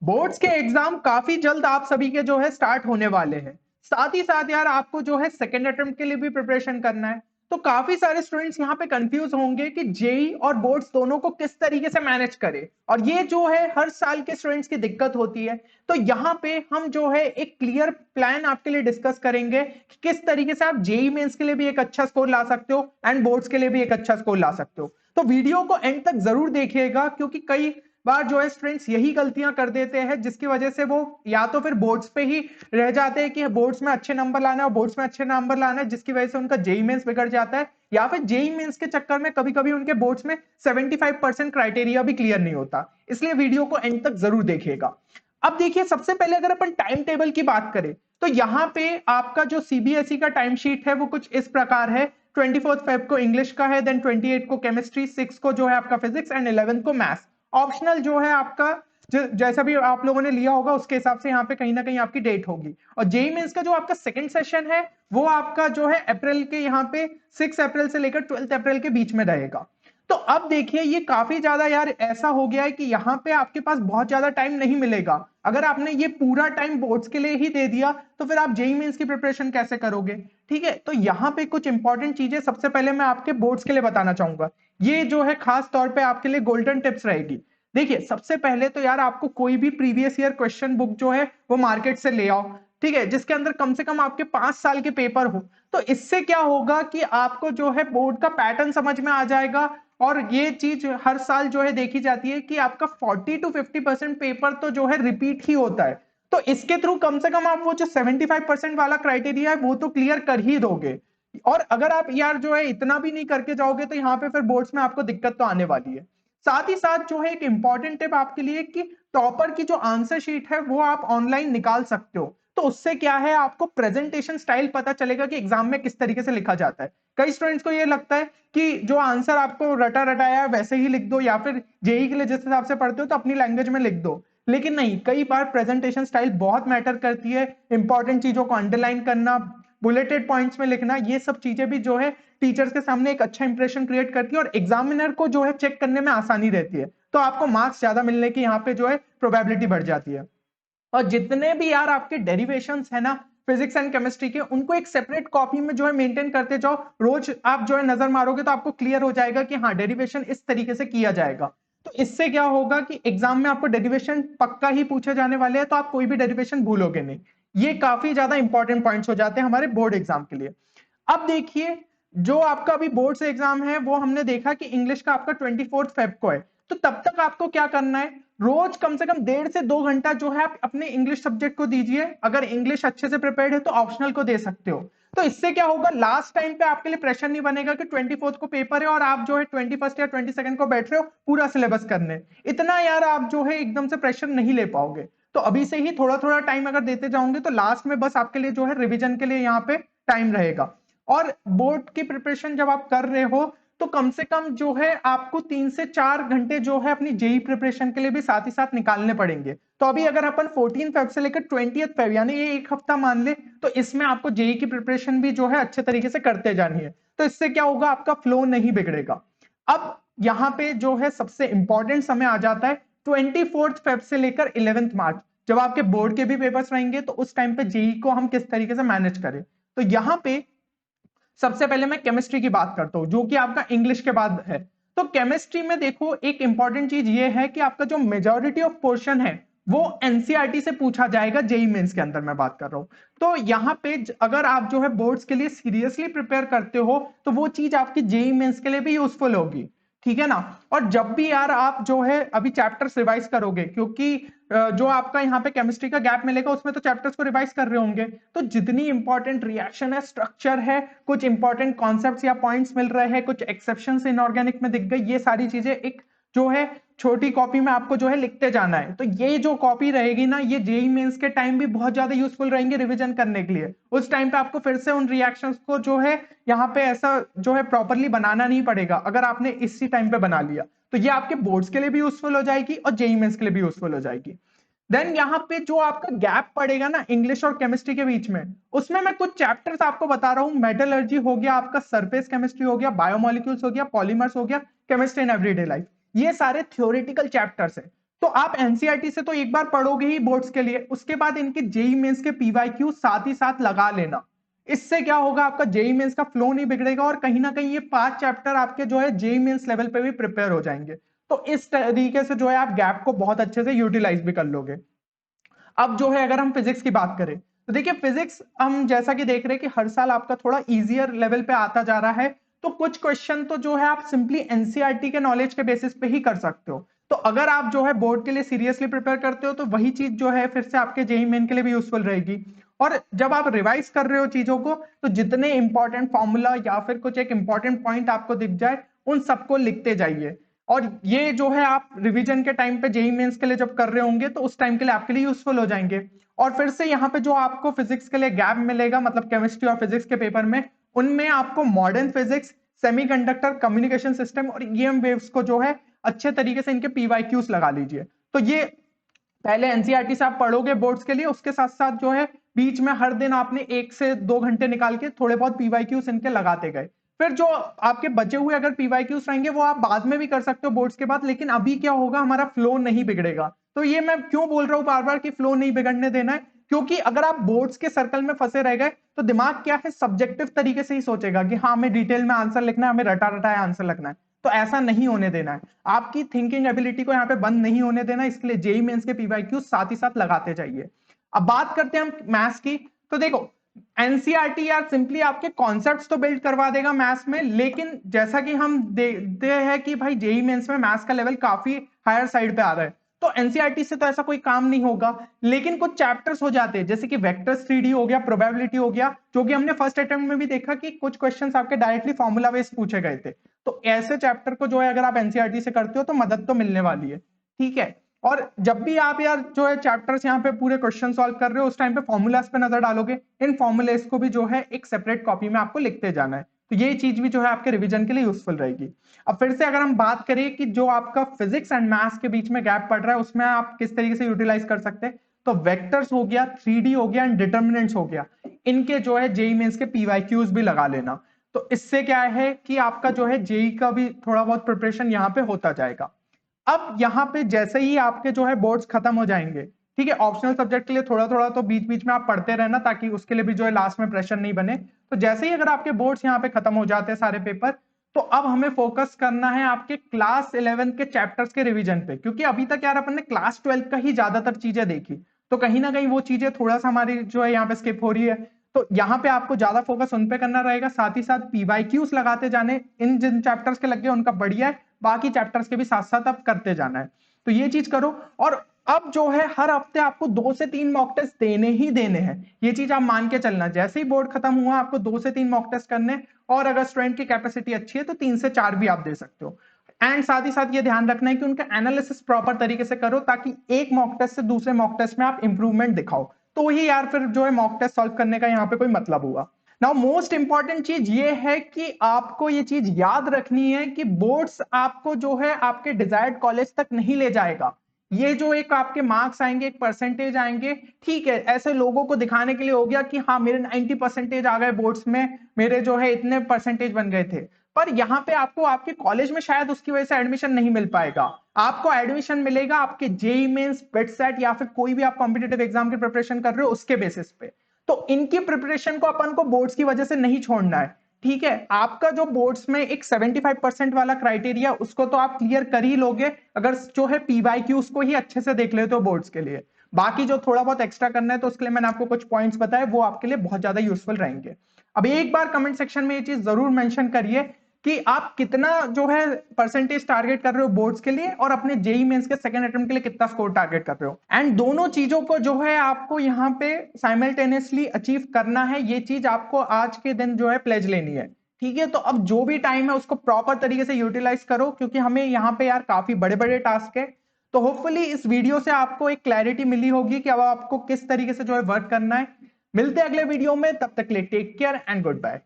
Boards के exam काफी जल्द आप सभी के जो है स्टार्ट होने वाले हैं। साथ ही साथ यार आपको जो है सेकेंड अटेम्प्ट के लिए भी प्रिपरेशन करना है। तो काफी सारे स्टूडेंट्स यहाँ पे कंफ्यूज होंगे कि जेई और बोर्ड्स दोनों को किस तरीके से मैनेज करें, और ये जो है हर साल के स्टूडेंट्स की दिक्कत होती है। तो यहाँ पे हम जो है एक क्लियर प्लान आपके लिए डिस्कस करेंगे कि किस तरीके से आप जेई मेंस के लिए भी एक अच्छा स्कोर ला सकते हो एंड बोर्ड्स के लिए भी एक अच्छा स्कोर ला सकते हो। तो वीडियो को एंड तक जरूर देखिएगा, क्योंकि कई बार जो है स्टूडेंट्स यही गलतियां कर देते हैं जिसकी वजह से वो या तो फिर बोर्ड्स पे ही रह जाते हैं कि बोर्ड्स में अच्छे नंबर लाना है और बोर्ड्स में अच्छे नंबर लाना है, जिसकी वजह से उनका जेई मेंस बिगड़ जाता है, या फिर जेई मेंस के चक्कर में कभी कभी उनके बोर्ड्स में 75% क्राइटेरिया भी क्लियर नहीं होता। इसलिए वीडियो को एंड तक जरूर देखिएगा। अब देखिए, सबसे पहले अगर अपन टाइम टेबल की बात करें तो यहाँ पे आपका जो सीबीएसई का टाइम शीट है वो कुछ इस प्रकार है। 24 फेब को इंग्लिश का है, देन 28 को केमिस्ट्री, 6 को जो है आपका फिजिक्स एंड 11 को मैथ्स। ऑप्शनल जो है आपका जैसा भी आप लोगों ने लिया होगा उसके हिसाब से यहाँ पे कहीं ना कहीं आपकी डेट होगी। और जेई मेंस का जो आपका सेकंड सेशन है वो आपका जो है अप्रैल के यहाँ पे 6 अप्रैल से लेकर 12 अप्रैल के बीच में रहेगा। तो अब देखिए, ये काफी ज्यादा यार ऐसा हो गया है कि यहाँ पे आपके पास बहुत ज्यादा टाइम नहीं मिलेगा। अगर आपने ये पूरा टाइम बोर्ड्स के लिए ही दे दिया तो फिर आप जेई मेंस की प्रिपरेशन कैसे करोगे। ठीक है, तो यहाँ पे कुछ इंपॉर्टेंट चीजें सबसे पहले मैं आपके बोर्ड्स के लिए बताना चाहूंगा। ये जो है खास तौर पे आपके लिए गोल्डन टिप्स रहेगी। देखिए, सबसे पहले तो यार आपको कोई भी प्रीवियस ईयर क्वेश्चन बुक जो है वो मार्केट से ले आओ। ठीक है, जिसके अंदर कम से कम आपके 5 साल के पेपर हो। तो इससे क्या होगा कि आपको जो है बोर्ड का पैटर्न समझ में आ जाएगा। और ये चीज हर साल जो है देखी जाती है कि आपका 40 to 50% पेपर तो जो है रिपीट ही होता है। तो इसके थ्रू कम से कम आप वो जो 75% वाला क्राइटेरिया है वो तो क्लियर कर ही दोगे। और अगर आप यार जो है इतना भी नहीं करके जाओगे तो यहाँ पे फिर बोर्ड्स में आपको दिक्कत तो आने वाली है। साथ ही साथ जो है एक इंपॉर्टेंट टिप आपके लिए कि टॉपर की जो आंसर शीट है वो आप ऑनलाइन निकाल सकते हो। तो उससे क्या है, आपको प्रेजेंटेशन स्टाइल पता चलेगा कि एग्जाम में किस तरीके से लिखा जाता है। कई स्टूडेंट्स को ये लगता है कि जो आंसर आपको रटा रटाया है वैसे ही लिख दो, या फिर जेई के लिए जिस हिसाब से पढ़ते हो तो अपनी लैंग्वेज में लिख दो। लेकिन नहीं, कई बार प्रेजेंटेशन स्टाइल बहुत मैटर करती है। इंपॉर्टेंट चीजों को अंडरलाइन करना, बुलेटेड पॉइंट्स में लिखना, ये सब चीजें भी जो है टीचर्स के सामने एक अच्छा इंप्रेशन क्रिएट करती है और एग्जामिनर को जो है चेक करने में आसानी रहती है। तो आपको मार्क्स ज्यादा मिलने की यहाँ पे जो है प्रोबेबिलिटी बढ़ जाती है। और जितने भी यार आपके डेरिवेशंस है ना फिजिक्स एंड केमिस्ट्री के, उनको एक सेपरेट कॉपी में जो है मेंटेन करते जाओ। रोज आप जो है नजर मारोगे तो आपको क्लियर हो जाएगा कि हाँ, डेरिवेशन इस तरीके से किया जाएगा। तो इससे क्या होगा कि एग्जाम में आपको डेरिवेशन पक्का ही पूछे जाने वाले हैं, तो आप कोई भी डेरिवेशन भूलोगे नहीं। ये काफी ज्यादा इंपॉर्टेंट पॉइंट्स हो जाते हैं हमारे बोर्ड एग्जाम के लिए। अब देखिए, जो आपका अभी बोर्ड से एग्जाम है वो हमने देखा कि इंग्लिश का आपका 24 फेब को है। तो तब तक आपको क्या करना है, रोज कम से कम 1.5 से 2 घंटा जो है आप अपने इंग्लिश सब्जेक्ट को दीजिए। अगर इंग्लिश अच्छे से प्रिपेयर्ड है तो ऑप्शनल को दे सकते हो। तो इससे क्या होगा, लास्ट टाइम पे आपके लिए प्रेशर नहीं बनेगा कि 24 को पेपर है और आप जो है 21 या 22 को बैठ रहे हो पूरा सिलेबस करने। इतना यार आप जो है एकदम से प्रेशर नहीं ले पाओगे। तो अभी से ही थोड़ा थोड़ा टाइम अगर देते जाओगे तो लास्ट में बस आपके लिए जो है रिविजन के लिए यहाँ पे टाइम रहेगा। और बोर्ड की प्रिपरेशन जब आप कर रहे हो तो कम से कम जो है आपको 3 से 4 घंटे जो है अपनी जेई प्रिपरेशन के लिए भी साथ ही साथ निकालने पड़ेंगे। तो अभी अगर अपन 14 फेब से लेकर 20 फेब यानी ये एक हफ्ता मान ले, तो इसमें आपको जेई की प्रिपरेशन भी जो है अच्छे तरीके से करते जानी है। तो इससे क्या होगा, आपका फ्लो नहीं बिगड़ेगा। अब यहाँ पे जो है सबसे इंपॉर्टेंट समय आ जाता है 24 फेब से लेकर 11 मार्च, जब आपके बोर्ड के भी पेपर्स रहेंगे। तो उस टाइम पे जेई को हम किस तरीके से मैनेज करें। तो यहाँ पे सबसे पहले मैं केमिस्ट्री की बात करता हूं जो कि आपका इंग्लिश के बाद है। तो केमिस्ट्री में देखो, एक इंपॉर्टेंट चीज ये है कि आपका जो मेजॉरिटी ऑफ पोर्शन है वो एनसीईआरटी से पूछा जाएगा। जेई मेंस के अंदर मैं बात कर रहा हूं। तो यहाँ पे अगर आप जो है बोर्ड्स के लिए सीरियसली प्रिपेयर करते हो तो वो चीज आपकी जेई मेंस के लिए भी यूजफुल होगी। ठीक है ना। और जब भी यार आप जो है अभी चैप्टर्स रिवाइज करोगे, क्योंकि जो आपका यहाँ पे केमिस्ट्री का गैप मिलेगा उसमें तो चैप्टर्स को रिवाइज कर रहे होंगे। तो जितनी इंपॉर्टेंट रिएक्शन है, स्ट्रक्चर है, कुछ इंपॉर्टेंट कॉन्सेप्ट्स या पॉइंट्स मिल रहे हैं, कुछ एक्सेप्शंस इनऑर्गेनिक में दिख गई, ये सारी चीजें एक जो है छोटी कॉपी में आपको जो है लिखते जाना है। तो ये जो कॉपी रहेगी ना, ये जेई मेंस के टाइम भी बहुत ज्यादा यूजफुल रहेंगे रिवीजन करने के लिए। उस टाइम पे आपको फिर से उन रिएक्शंस को जो है यहाँ पे ऐसा जो है प्रॉपरली बनाना नहीं पड़ेगा, अगर आपने इसी टाइम पे बना लिया तो ये आपके बोर्ड्स के लिए भी यूजफुल हो जाएगी और जेई मेंस के लिए भी यूजफुल हो जाएगी। देन यहाँ पे जो आपका गैप पड़ेगा ना इंग्लिश और केमिस्ट्री के बीच में, उसमें मैं कुछ चैप्टर्स आपको बता रहा हूँ। मेटलर्जी हो गया, आपका सरफेस केमिस्ट्री हो गया, बायोमोलिक्यूल्स हो गया, पॉलीमर्स हो गया, केमिस्ट्री इन एवरीडे लाइफ, ये सारे थ्योरेटिकल चैप्टर्स है। तो आप एनसीईआरटी से तो एक बार पढ़ोगे ही बोर्ड्स के लिए, उसके बाद इनके जेई मेंस के पीवाईक्यू साथ ही साथ लगा लेना। इससे क्या होगा, आपका जेई मेंस का फ्लो नहीं बिगड़ेगा और कहीं ना कहीं ये 5 चैप्टर आपके जो है जेई मेंस लेवल पे भी प्रिपेयर हो जाएंगे। तो इस तरीके से जो है आप गैप को बहुत अच्छे से यूटिलाइज भी कर लोगे। अब जो है अगर हम फिजिक्स की बात करें तो देखिए फिजिक्स हम जैसा कि देख रहे हैं कि हर साल आपका थोड़ा इजियर लेवल पे आता जा रहा है। तो कुछ क्वेश्चन तो जो है आप सिंपली एनसीईआरटी के नॉलेज के बेसिस पे ही कर सकते हो। तो अगर आप जो है बोर्ड के लिए सीरियसली प्रिपेयर करते हो तो वही चीज जो है फिर से आपके जेईई मेन के लिए भी यूजफुल रहेगी। और जब आप रिवाइज कर रहे हो चीजों को तो जितने इंपॉर्टेंट फॉर्मूला या फिर कुछ एक इंपॉर्टेंट पॉइंट आपको दिख जाए उन सबको लिखते जाइए। और ये जो है आप रिवीजन के टाइम पे जेईई मेंस के लिए जब कर रहे होंगे तो उस टाइम के लिए आपके लिए यूजफुल हो जाएंगे। और फिर से यहाँ पे जो आपको फिजिक्स के लिए गैप मिलेगा, मतलब केमिस्ट्री और फिजिक्स के पेपर में, उनमें आपको modern physics, semiconductor, communication system और ईएम वेव्स को जो है अच्छे तरीके से इनके पीवाईक्यूज लगा लीजिए। तो ये पहले एनसीईआरटी से आप पढ़ोगे बोर्ड्स के लिए, उसके साथ साथ जो है बीच में हर दिन आपने 1 से 2 घंटे निकाल के थोड़े बहुत पीवाईक्यूज इनके लगाते गए। फिर जो आपके बचे हुए अगर पीवाईक्यूज रहेंगे वो आप बाद में भी कर सकते हो बोर्ड्स के बाद, लेकिन अभी क्या होगा, हमारा फ्लो नहीं बिगड़ेगा। तो ये मैं क्यों बोल रहा हूं बार बार कि फ्लो नहीं बिगड़ने देना है, क्योंकि अगर आप बोर्ड्स के सर्कल में फंसे रह गए तो दिमाग क्या है, सब्जेक्टिव तरीके से ही सोचेगा कि हाँ हमें डिटेल में आंसर लिखना है, हमें रटा रटाया आंसर लिखना है। तो ऐसा नहीं होने देना है, आपकी थिंकिंग एबिलिटी को यहाँ पे बंद नहीं होने देना, इसलिए जेई मेंस के पीवाईक्यू साथ ही साथ लगाते जाइए। अब बात करते हैं हम मैथ्स की। तो देखो एनसीईआरटी यार सिंपली आपके कॉन्सेप्ट्स तो बिल्ड करवा देगा मैथ्स में, लेकिन जैसा कि हम देखते हैं कि भाई जेई मेंस में मैथ्स का लेवल काफी हायर साइड पे आ रहा है, तो एनसीईआरटी से तो ऐसा कोई काम नहीं होगा। लेकिन कुछ चैप्टर्स हो जाते हैं जैसे कि वेक्टर्स 3D हो गया, प्रोबेबिलिटी हो गया, जो कि हमने फर्स्ट अटेम्प्ट में भी देखा कि कुछ क्वेश्चंस आपके डायरेक्टली फॉर्मूला बेस्ड पूछे गए थे। तो ऐसे चैप्टर को जो है अगर आप एनसीईआरटी से करते हो तो मदद तो मिलने वाली है, ठीक है। और जब भी आप यार जो है चैप्टर्स यहाँ पे पूरे क्वेश्चन सॉल्व कर रहे हो उस टाइम पे फॉर्मूलाज पे नजर डालोगे, इन फॉर्मूलेस को भी जो है एक सेपरेट कॉपी में आपको लिखते जाना है। तो ये चीज भी जो है आपके रिवीजन के लिए यूजफुल रहेगी। अब फिर से अगर हम बात करें कि जो आपका फिजिक्स एंड मैथ्स के बीच में गैप पड़ रहा है उसमें आप किस तरीके से यूटिलाइज कर सकते हैं, तो वेक्टर्स हो गया, 3D हो गया एंड डिटर्मिनेंट्स हो गया, इनके जो है जेई मेंस के पीवाईक्यूज भी लगा लेना। तो इससे क्या है कि आपका जो है जेई का भी थोड़ा बहुत प्रिपरेशन यहाँ पे होता जाएगा। अब यहाँ पे जैसे ही आपके जो है बोर्ड्स खत्म हो जाएंगे, ठीक है, ऑप्शनल सब्जेक्ट के लिए थोड़ा थोड़ा तो बीच बीच में आप पढ़ते रहना ताकि उसके लिए भी जो है लास्ट में प्रेशर नहीं बने। तो जैसे ही अगर आपके बोर्ड्स यहाँ पे खत्म हो जाते हैं सारे पेपर, तो अब हमें फोकस करना है आपके क्लास 11 के चैप्टर्स के रिवीजन पे, क्योंकि अभी तक यार अपन ने क्लास 12 का ही ज्यादातर चीजें देखी, तो कहीं ना कहीं वो चीजें थोड़ा सा हमारी जो है यहाँ पे स्किप हो रही है। तो यहाँ पे आपको ज्यादा फोकस उन पे करना रहेगा, साथ ही साथ पीवाईक्यूज लगाते जाने, इन जिन चैप्टर्स के लगे उनका बढ़िया है, बाकी चैप्टर्स के भी साथ साथ अब करते जाना है। तो ये चीज करो। और अब जो है हर हफ्ते आपको 2 से 3 मॉक टेस्ट देने ही देने हैं, ये चीज आप मान के चलना। जैसे ही बोर्ड खत्म हुआ आपको 2 से 3 मॉक टेस्ट करने, और अगर स्टूडेंट की कैपेसिटी अच्छी है तो 3 से 4 भी आप दे सकते हो। एंड साथ ही साथ ये ध्यान रखना है कि उनका एनालिसिस प्रॉपर तरीके से करो, ताकि एक मॉक टेस्ट से दूसरे मॉक टेस्ट में आप इंप्रूवमेंट दिखाओ, तो ही यार फिर जो है मॉक टेस्ट सॉल्व करने का यहाँ पे कोई मतलब हुआ। नाउ मोस्ट इंपॉर्टेंट चीज ये है कि आपको ये चीज याद रखनी है कि बोर्ड्स आपको जो है आपके डिजायर्ड कॉलेज तक नहीं ले जाएगा। ये जो एक आपके मार्क्स आएंगे, एक परसेंटेज आएंगे, ठीक है, ऐसे लोगों को दिखाने के लिए हो गया कि हाँ मेरे 90% आ गए बोर्ड्स में, मेरे जो है इतने परसेंटेज बन गए थे। पर यहाँ पे आपको आपके कॉलेज में शायद उसकी वजह से एडमिशन नहीं मिल पाएगा। आपको एडमिशन मिलेगा आपके जेईई मेंस, पेटसेट या फिर कोई भी आप कॉम्पिटेटिव एग्जाम की प्रिपरेशन कर रहे हो उसके बेसिस पे। तो इनकी प्रिपरेशन को अपन को बोर्ड्स की वजह से नहीं छोड़ना है, ठीक है। आपका जो बोर्ड्स में एक 75% वाला क्राइटेरिया उसको तो आप क्लियर कर ही लोगे अगर जो है पीवाईक्यूज को ही अच्छे से देख लेते हो बोर्ड्स के लिए। बाकी जो थोड़ा बहुत एक्स्ट्रा करना है तो उसके लिए मैंने आपको कुछ पॉइंट्स बताए, वो आपके लिए बहुत ज्यादा यूजफुल रहेंगे। अब एक बार कमेंट सेक्शन में ये चीज जरूर मेंशन करिए कि आप कितना जो है परसेंटेज टारगेट कर रहे हो बोर्ड्स के लिए, और अपने जेई मेंस के सेकंड अटेम्प्ट के लिए कितना स्कोर टारगेट कर रहे हो। एंड दोनों चीजों को जो है आपको यहाँ पे साइमल्टेनियसली अचीव करना है, ये चीज आपको आज के दिन जो है प्लेज लेनी है, ठीक है। तो अब जो भी टाइम है उसको प्रॉपर तरीके से यूटिलाइज करो, क्योंकि हमें यहाँ पे यार काफी बड़े बड़े टास्क है। तो होपफुली इस वीडियो से आपको एक क्लैरिटी मिली होगी कि अब आपको किस तरीके से जो है वर्क करना है। मिलते हैं अगले वीडियो में, तब तक के लिए take care and good bye.